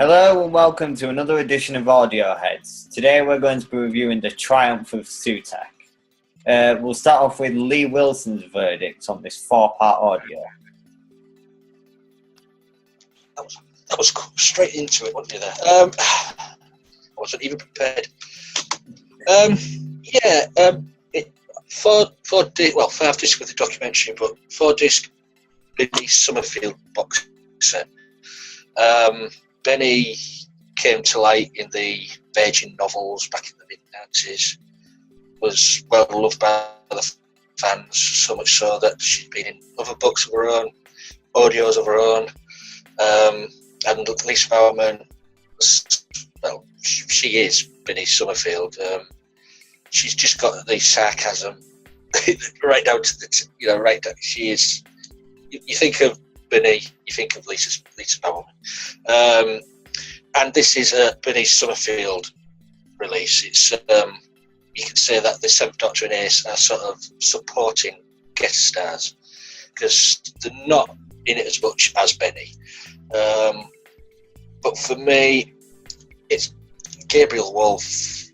Hello and welcome to another edition of Audio Heads. Today we're going to be reviewing the Triumph of Sutekh. We'll start off with Lee Wilson's verdict on this 4-part audio. That was straight into it, wasn't you there? I wasn't even prepared. Five disc with the documentary, but 4-disc Bernice Summerfield box set. Benny came to light in the Virgin novels back in the mid-90s, was well loved by the fans, so much so that she'd been in other books of her own, audios of her own, and Lisa Bowerman, she is Bernice Summerfield. She's just got the sarcasm right down to the, right down, she is, you think of Benny, you think of Lisa Bowerman. And this is a Bernice Summerfield release. It's you can say that the Seventh Doctor and Ace are sort of supporting guest stars because they're not in it as much as Benny. But for me, it's Gabriel Wolfe.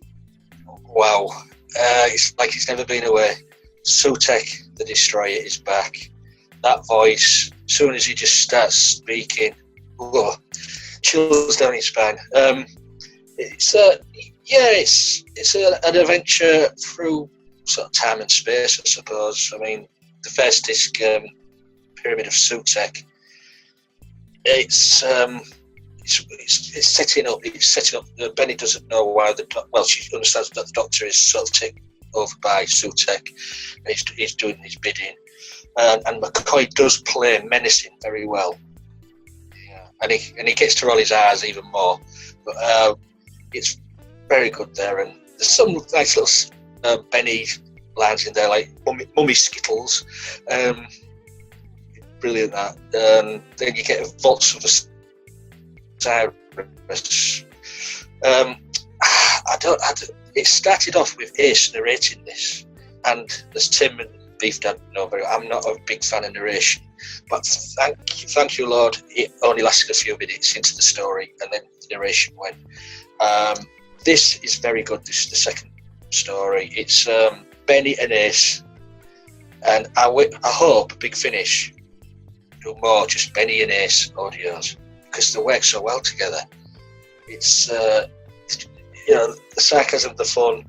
Wow, it's like it's never been away. Sutekh The Destroyer is back. That voice, as soon as he just starts speaking, chills down his spine. It's an adventure through sort of time and space, I suppose. I mean, the first disc, Pyramid of Sutekh, it's setting up. Benny doesn't know why she understands that the Doctor is sort of taken over by Sutekh, and he's doing his bidding. And McCoy does play menacing very well, and he gets to roll his eyes even more. But it's very good there, and there's some nice little Benny lines in there, like "Mummy Skittles," brilliant that. Then you get Vaults of Osiris. It started off with Ace narrating this, and as Tim and Beef don't know very well, I'm not a big fan of narration, but thank you, Lord, it only lasted a few minutes into the story, and then the narration went. This is very good. This is the second story. It's Benny and Ace, and I hope Big Finish do more just Benny and Ace audios because they work so well together. It's the sarcasm, the fun.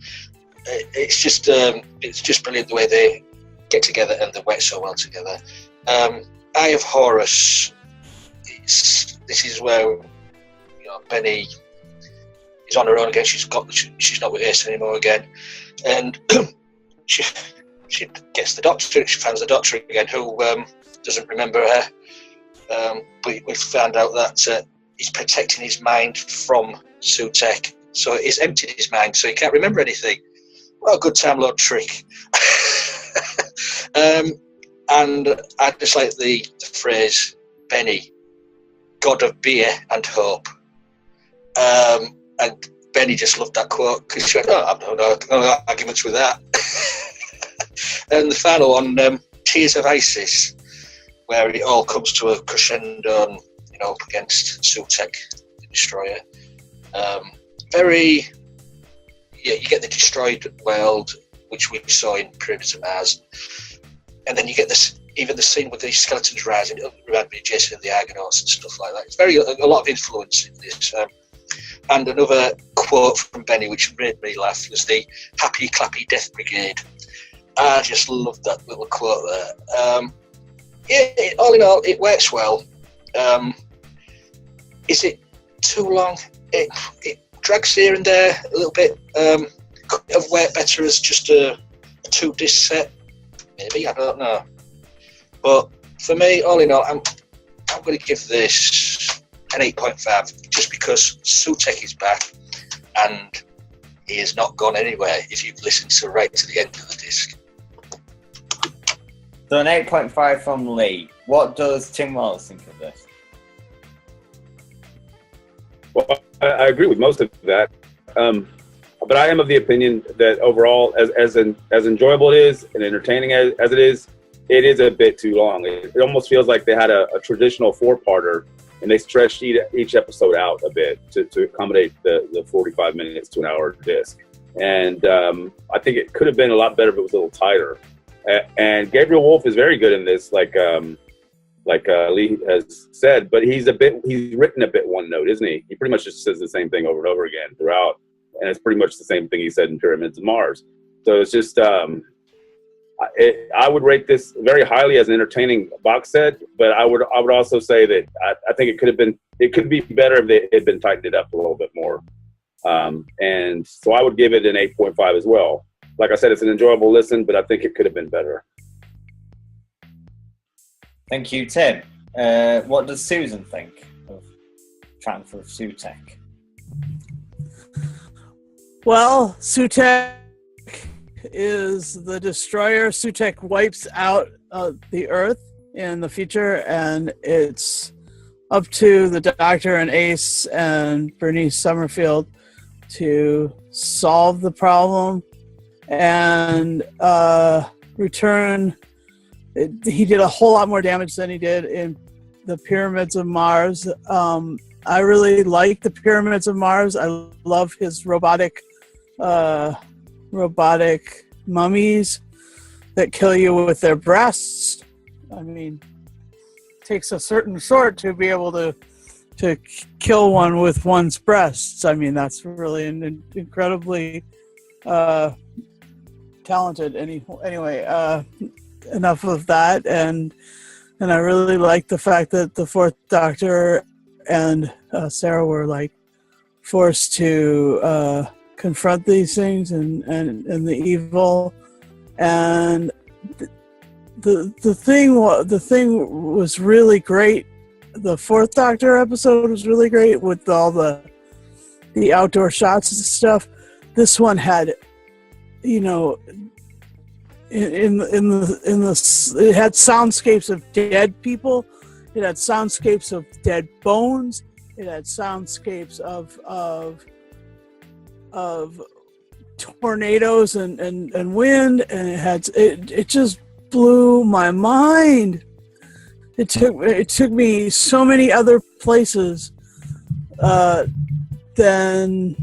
It's just brilliant the way they get together and they work so well together. Eye of Horus. This is where Benny is on her own again. She's not with Ace anymore again, and she gets the Doctor. She finds the Doctor again, who doesn't remember her. But we found out that he's protecting his mind from Sutekh, so he's emptied his mind, so he can't remember anything. Well, good Time Lord trick. And I just like the phrase Benny, God of beer and hope. And Benny just loved that quote because she went, I've no arguments with that. And the final one, Tears of Isis, where it all comes to a crescendo and, up against Sutekh the Destroyer. You get the destroyed world, which we saw in Pyramids of Mars, and then you get even the scene with the skeletons rising. It reminded me of Jason and the Argonauts and stuff like that. It's a lot of influence in this. And another quote from Benny, which made me laugh, was the "Happy Clappy Death Brigade." I just loved that little quote there. All in all, it works well. Is it too long? It drags here and there a little bit. Could have worked better as just a 2-disc set, maybe, I don't know. But for me, all in all, I'm going to give this an 8.5 just because Sutekh is back and he has not gone anywhere if you've listened right to the end of the disc. So an 8.5 from Lee. What does Tim Wallace think of this? Well, I agree with most of that, but I am of the opinion that overall, as enjoyable it is and entertaining as it is a bit too long. It almost feels like they had a traditional 4-parter and they stretched each episode out a bit to accommodate the 45 minutes to an hour disc. And I think it could have been a lot better if it was a little tighter. And Gabriel Wolf is very good in this, like Lee has said, but he's written a bit one note, isn't he? He pretty much just says the same thing over and over again throughout, and it's pretty much the same thing he said in Pyramids of Mars. So it's just, I would rate this very highly as an entertaining box set, but I would also say that I think it could be better if they had been tightened it up a little bit more. And so I would give it an 8.5 as well. Like I said, it's an enjoyable listen, but I think it could have been better. Thank you, Tim. What does Susan think of Triumph of Sutekh? Well, Sutekh is the destroyer. Sutekh wipes out the Earth in the future, and it's up to the Doctor and Ace and Bernice Summerfield to solve the problem and return. He did a whole lot more damage than he did in the Pyramids of Mars. I really like the Pyramids of Mars. I love his robotic mummies that kill you with their breasts. I mean, it takes a certain sort to be able to kill one with one's breasts. I mean, that's really an incredibly talented. Anyway, enough of that. And I really like the fact that the Fourth Doctor and Sarah were like forced to confront these things and the evil. And the thing was really great. The Fourth Doctor episode was really great with all the outdoor shots and stuff. This one had, it had soundscapes of dead people. It had soundscapes of dead bones. It had soundscapes of tornadoes and wind, and it just blew my mind. It took me so many other places than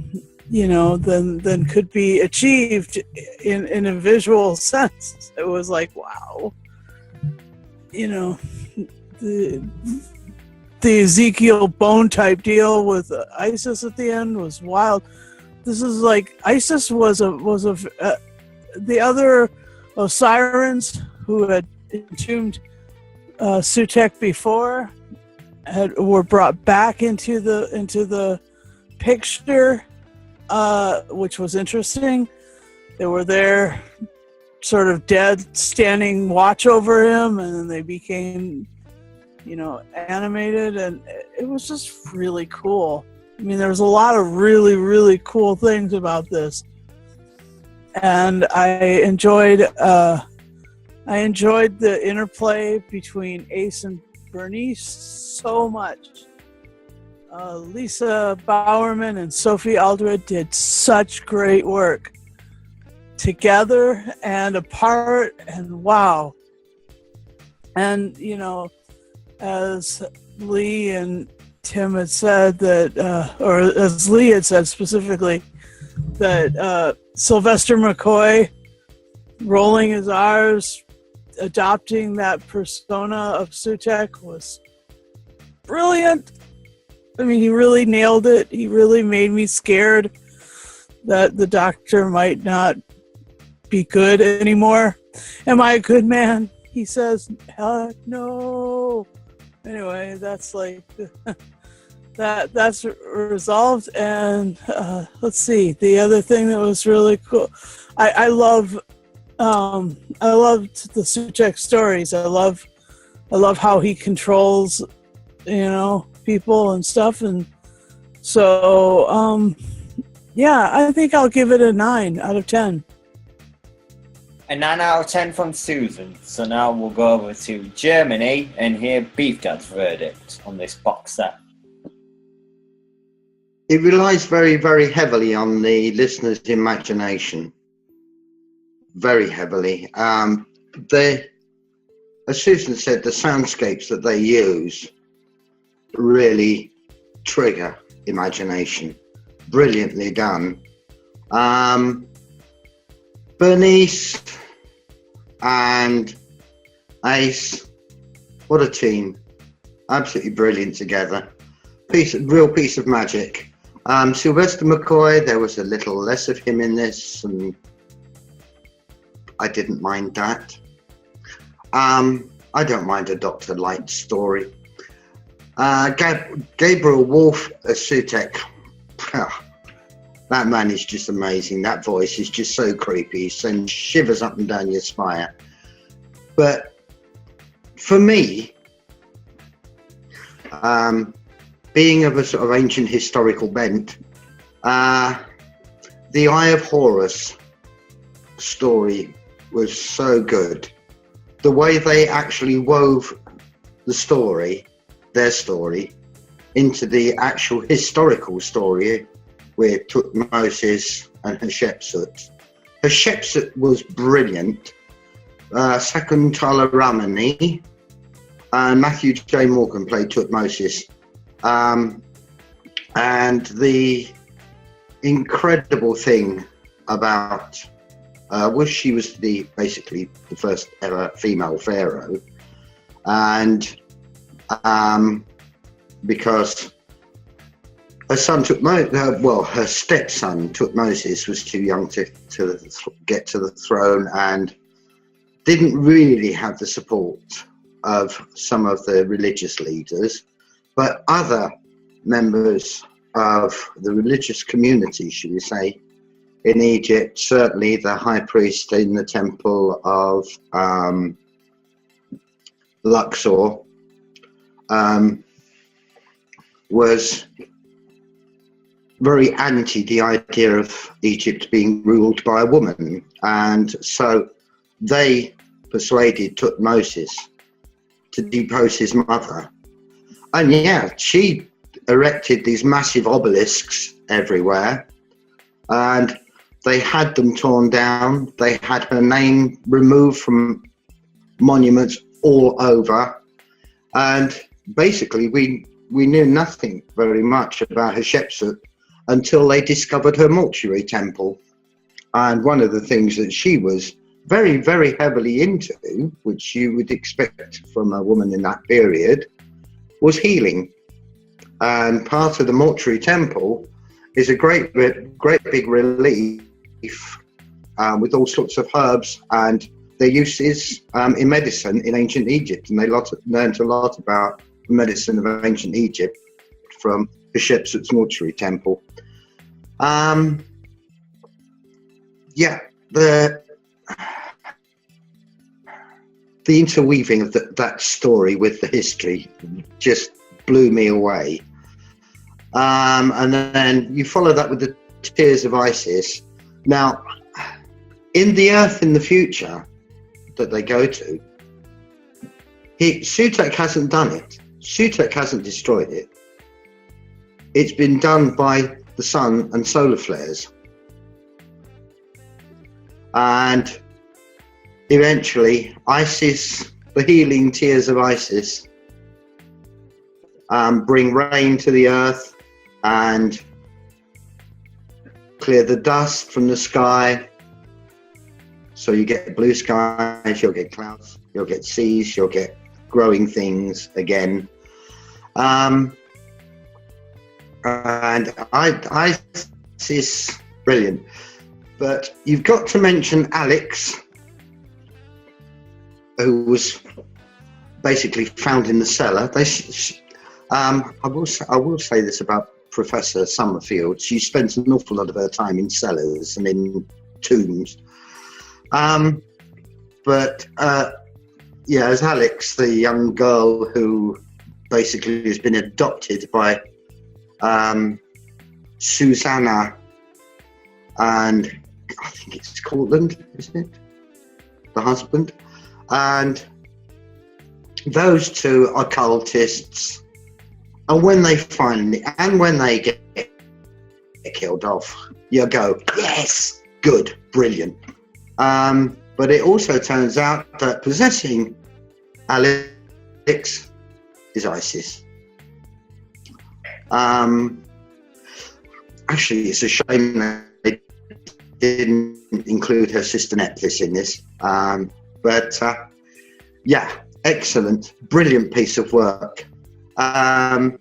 could be achieved in a visual sense. It was like, wow, the Ezekiel bone type deal with Isis at the end was wild. This is like Isis was the other Osirians who had entombed Sutekh before were brought back into the picture, which was interesting. They were there, sort of dead, standing watch over him, and then they became, animated, and it was just really cool. I mean, there was a lot of really, really cool things about this, and I enjoyed the interplay between Ace and Bernice so much. Lisa Bowerman and Sophie Aldred did such great work together and apart, and wow. And, as Lee and Tim had said that, or as Lee had said specifically, that Sylvester McCoy rolling his R's, adopting that persona of Sutekh was brilliant. I mean, he really nailed it. He really made me scared that the Doctor might not be good anymore. Am I a good man? He says, no. Anyway, that's like that's resolved. And let's see. The other thing that was really cool, I loved the Sutekh stories. I love how he controls, people and stuff. And so, yeah, I think I'll give it a 9 out of 10. A 9 out of 10 from Susan. So now we'll go over to Germany and hear Beef Dad's verdict on this box set. It relies very, very heavily on the listener's imagination. Very heavily. As Susan said, the soundscapes that they use really trigger imagination. Brilliantly done. Bernice and Ace, what a team. Absolutely brilliant together. Real piece of magic. Sylvester McCoy, there was a little less of him in this, and I didn't mind that. I don't mind a Dr. Light story. Gabriel Wolf as Sutekh. That man is just amazing. That voice is just so creepy. It sends shivers up and down your spine. But for me, being of a sort of ancient historical bent, the Eye of Horus story was so good. The way they actually wove the story, their story, into the actual historical story with Tutmosis and Hatshepsut. Hatshepsut was brilliant. Shakuntala Ramani and Matthew J. Morgan played Tutmosis. And the incredible thing about was she was basically the first ever female pharaoh, and because her son her stepson Tutmosis was too young to get to the throne and didn't really have the support of some of the religious leaders, but other members of the religious community, should we say, in Egypt, certainly the high priest in the temple of Luxor, was very anti the idea of Egypt being ruled by a woman, and so they persuaded Tutmosis to depose his mother. And yeah, she erected these massive obelisks everywhere, and they had them torn down. They had her name removed from monuments all over, and basically we knew nothing very much about Hatshepsut until they discovered her mortuary temple. And one of the things that she was very, very heavily into, which you would expect from a woman in that period, was healing. And part of the mortuary temple is a great big relief with all sorts of herbs and their uses in medicine in ancient Egypt. And they learned a lot about the medicine of ancient Egypt from Hatshepsut's mortuary temple. The interweaving of that story with the history just blew me away. And then you follow that with the Tears of Isis. Now, in the Earth in the future that they go to, Sutekh hasn't done it. Sutekh hasn't destroyed it. It's been done by the sun and solar flares. And eventually, Isis, the healing Tears of Isis, bring rain to the earth and clear the dust from the sky. So you get blue skies, you'll get clouds, you'll get seas, you'll get growing things again. And Isis, brilliant. But you've got to mention Alex, who was basically found in the cellar. I will say this about Professor Summerfield. She spends an awful lot of her time in cellars and in tombs. As Alex, the young girl who basically has been adopted by Susanna and I think it's Cortland, isn't it? The husband. And those two are cultists. And when they get killed off, you go, yes, good, brilliant. But it also turns out that possessing Alex is Isis. Actually, it's a shame that they didn't include her sister Netflix in this. But yeah, excellent, brilliant piece of work. I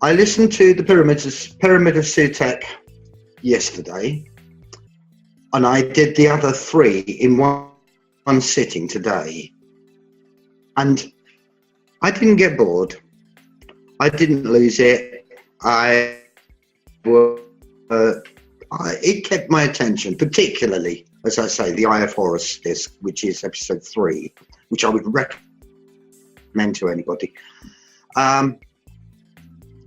listened to the Pyramid of Sutekh yesterday, and I did the other 3 in one sitting today. And I didn't get bored. I didn't lose it. It kept my attention, particularly, as I say, the Eye of Horus disc, which is episode 3, which I would recommend to anybody.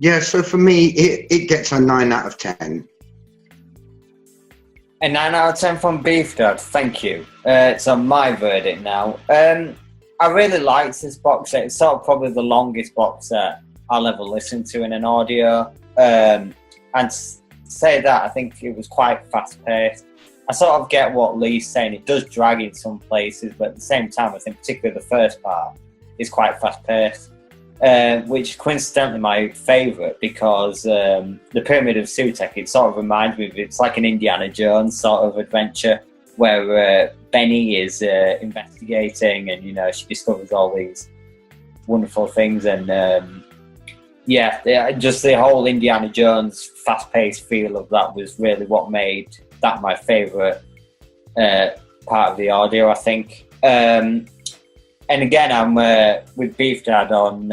Yeah, so for me, it gets a 9 out of 10. A 9 out of 10 from Beef Dad, thank you. So my verdict now. I really liked this box set. It's sort of probably the longest box set I'll ever listen to in an audio. And say that, I think it was quite fast paced. I sort of get what Lee's saying. It does drag in some places, but at the same time, I think particularly the first part is quite fast paced, which is coincidentally my favourite because the Pyramid of Sutekh, it sort of reminds me of, it's like an Indiana Jones sort of adventure where Benny is investigating and, you know, she discovers all these wonderful things and yeah, just the whole Indiana Jones fast-paced feel of that was really what made that my favourite part of the audio, I think. And again, I'm with Beef Dad on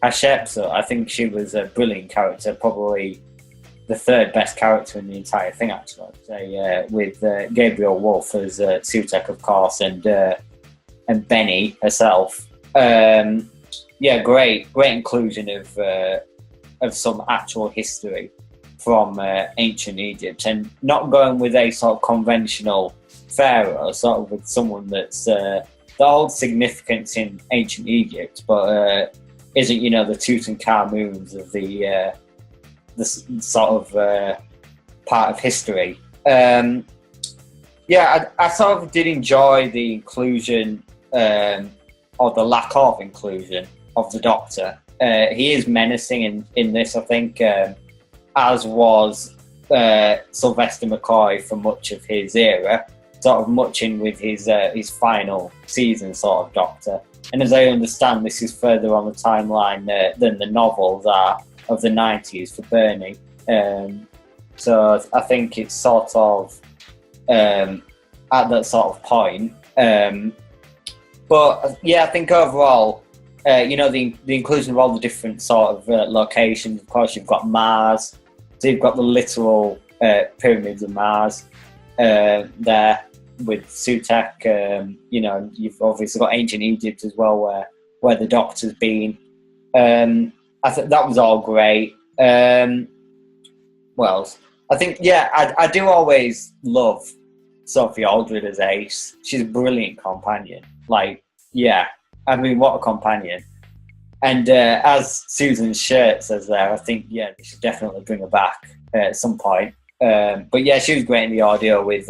Hatshepsut. I think she was a brilliant character, probably the 3rd best character in the entire thing, actually, I'd say, with Gabriel Wolf as Sutekh, of course, and Benny herself. Yeah, great inclusion of some actual history from ancient Egypt, and not going with a sort of conventional pharaoh, sort of with someone that's that holds significance in ancient Egypt, but isn't, you know, the Tutankhamuns of the sort of part of history. Yeah, I sort of did enjoy the inclusion or the lack of inclusion of the Doctor. He is menacing in this, I think, as was Sylvester McCoy for much of his era, sort of muching with his final season sort of Doctor. And as I understand, this is further on the timeline than the novels are of the 90s for Bernie. So I think it's sort of at that sort of point. But yeah, I think overall, you know, the inclusion of all the different sort of locations. Of course, you've got Mars, so you've got the literal pyramids of Mars there with Sutekh. You know, you've obviously got ancient Egypt as well, where the Doctor's been. I think that was all great. Well, I think, yeah, I do always love Sophie Aldred as Ace. She's a brilliant companion. Like, yeah, I mean, what a companion. And as Susan's shirt says there, I think, yeah, they should definitely bring her back at some point. But yeah, she was great in the audio with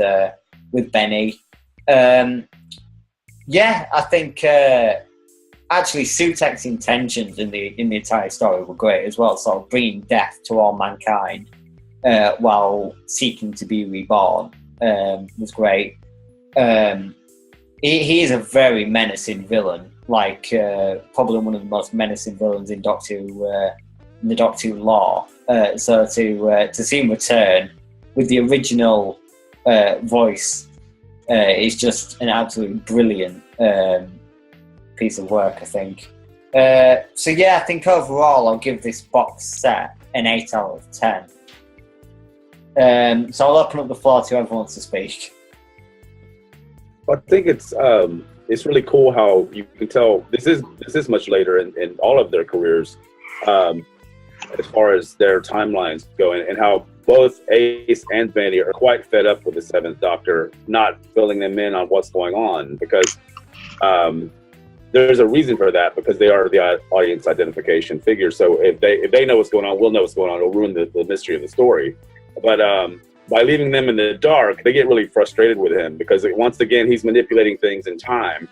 Benny. Yeah, I think actually Sutekh's intentions in the entire story were great as well, sort of bringing death to all mankind while seeking to be reborn was great. He is a very menacing villain, like probably one of the most menacing villains in the Doctor Who lore. So to see him return with the original voice is just an absolutely brilliant piece of work, I think. So yeah, I think overall I'll give this box set an 8 out of 10. So I'll open up the floor to whoever wants to speak. I think it's really cool how you can tell this is much later in all of their careers, as far as their timelines go, and how both Ace and Benny are quite fed up with the Seventh Doctor not filling them in on what's going on, because there's a reason for that, because they are the audience identification figures. So if they know what's going on, we'll know what's going on. It'll ruin the mystery of the story. But by leaving them in the dark, they get really frustrated with him, because once again he's manipulating things in time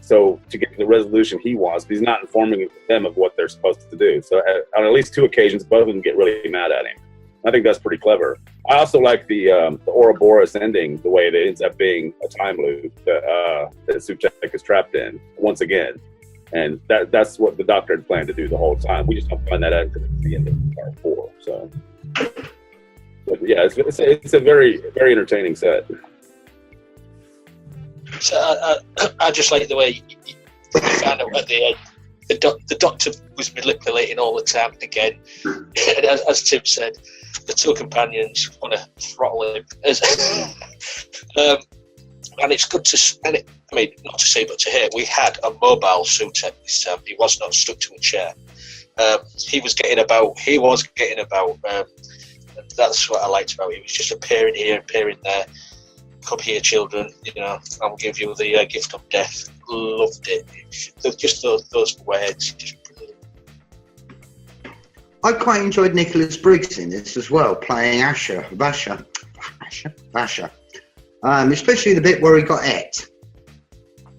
So to get the resolution he wants, but he's not informing them of what they're supposed to do. So on at least 2 occasions, both of them get really mad at him. I think that's pretty clever. I also like the Ouroboros ending, the way it ends up being a time loop that Sutekh is trapped in once again. And that's what the Doctor had planned to do the whole time. We just don't find that out until the end of part 4. So, but yeah, it's a very, very entertaining set. So I just like the way you found out at the end. The Doctor was manipulating all the time again. And as Tim said, the 2 companions want to throttle him. And it's good to, I mean, not to say but to hear, we had a mobile Sutekh this time. He was not stuck to a chair. He was getting about. And that's what I liked about him. He was just appearing here, appearing there. Come here, children. I'll give you the gift of death. Loved it. Just those words. Just brilliant. I quite enjoyed Nicholas Briggs in this as well, playing Vasha. Especially the bit where he got ate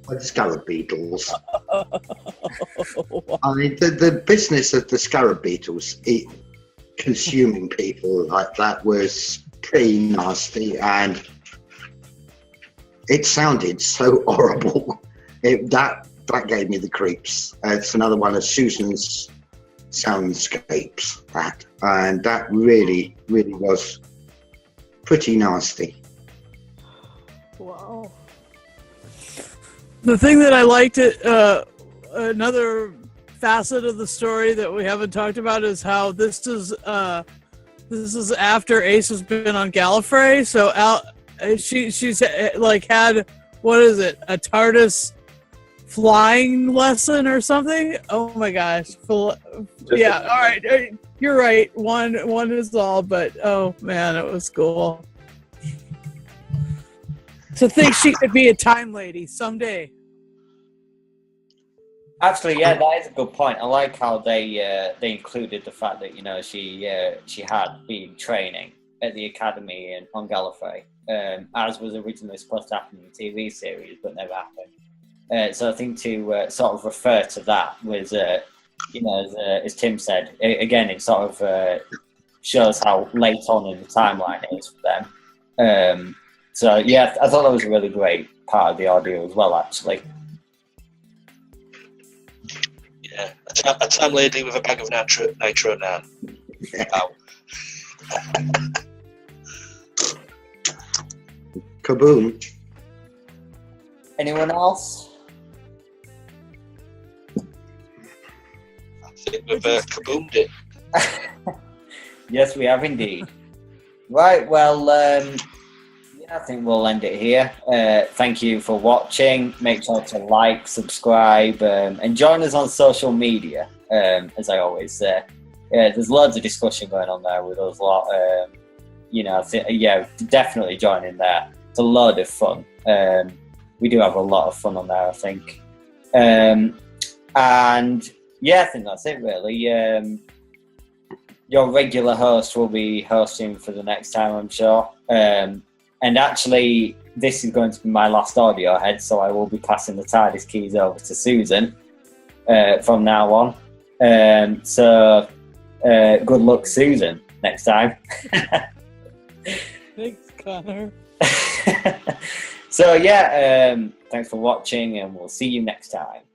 by the scarab beetles. I mean, the business of the scarab beetles consuming people like that was pretty nasty, and it sounded so horrible. That gave me the creeps. It's another one of Susan's soundscapes, and that really, really was pretty nasty. Wow. The thing that I liked, another facet of the story that we haven't talked about is how this is after Ace has been on Gallifrey. So she's like had, what is it, a TARDIS flying lesson or something? Oh my gosh. Yeah, all right. You're right. One is all, but oh man, it was cool. To think she could be a time lady someday. Actually, yeah, that is a good point. I like how they included the fact that she had been training at the academy on Gallifrey, as was originally supposed to happen in the TV series, but never happened. So I think to sort of refer to that was, as Tim said, again, it sort of shows how late on in the timeline it is for them. So yeah, I thought that was a really great part of the audio as well, actually. Yeah, a time lady with a bag of nitro nan. Wow. Kaboom. Anyone else? I think we've kaboomed it. Yes, we have indeed. Right, well, I think we'll end it here. Thank you for watching. Make sure to like, subscribe, and join us on social media, as I always say. There's loads of discussion going on there with us lot. Definitely join in there. It's a load of fun. We do have a lot of fun on there, I think. And yeah, I think that's it really. Your regular host will be hosting for the next time, I'm sure. And actually, this is going to be my last audio head, so I will be passing the TARDIS keys over to Susan from now on. So good luck, Susan, next time. Thanks, Connor. So yeah, thanks for watching, and we'll see you next time.